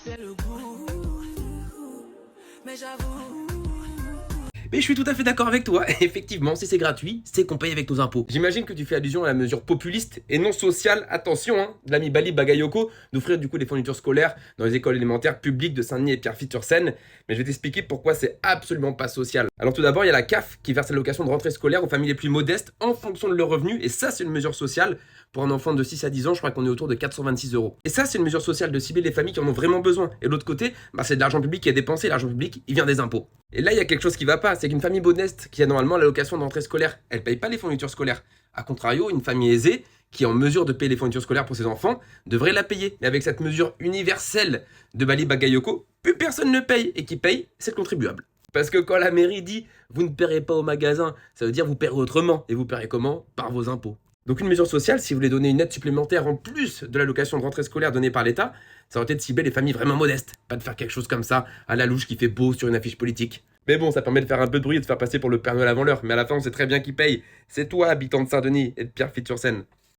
c'est le goût, mais j'avoue. Mais je suis tout à fait d'accord avec toi, effectivement, si c'est gratuit, c'est qu'on paye avec nos impôts. J'imagine que tu fais allusion à la mesure populiste et non sociale, attention, de l'ami Bali Bagayoko, d'offrir du coup des fournitures scolaires dans les écoles élémentaires publiques de Saint-Denis et Pierrefitte-sur-Seine, mais je vais t'expliquer pourquoi c'est absolument pas social. Alors tout d'abord, il y a la CAF qui verse l'allocation de rentrée scolaire aux familles les plus modestes en fonction de leurs revenus, et ça c'est une mesure sociale. Pour un enfant de 6 à 10 ans, je crois qu'on est autour de 426 euros. Et ça, c'est une mesure sociale de cibler les familles qui en ont vraiment besoin. Et de l'autre côté, c'est de l'argent public qui est dépensé, l'argent public, il vient des impôts. Et là, il y a quelque chose qui va pas, c'est qu'une famille modeste qui a normalement l'allocation de rentrée scolaire, elle paye pas les fournitures scolaires. A contrario, une famille aisée, qui est en mesure de payer les fournitures scolaires pour ses enfants, devrait la payer. Mais avec cette mesure universelle de Bali Bagayoko, plus personne ne paye, et qui paye, c'est le contribuable. Parce que quand la mairie dit « vous ne paierez pas au magasin », ça veut dire « vous paierez autrement ». Et vous paierez comment? Par vos impôts. Donc une mesure sociale, si vous voulez donner une aide supplémentaire en plus de l'allocation de rentrée scolaire donnée par l'État, ça aurait été de cibler les familles vraiment modestes, pas de faire quelque chose comme ça, à la louche qui fait beau sur une affiche politique. Mais bon, ça permet de faire un peu de bruit et de faire passer pour le Père Noël avant l'heure, mais à la fin on sait très bien qui paye. C'est toi, habitant de Saint-Denis et de Pierrefitte-sur-Seine.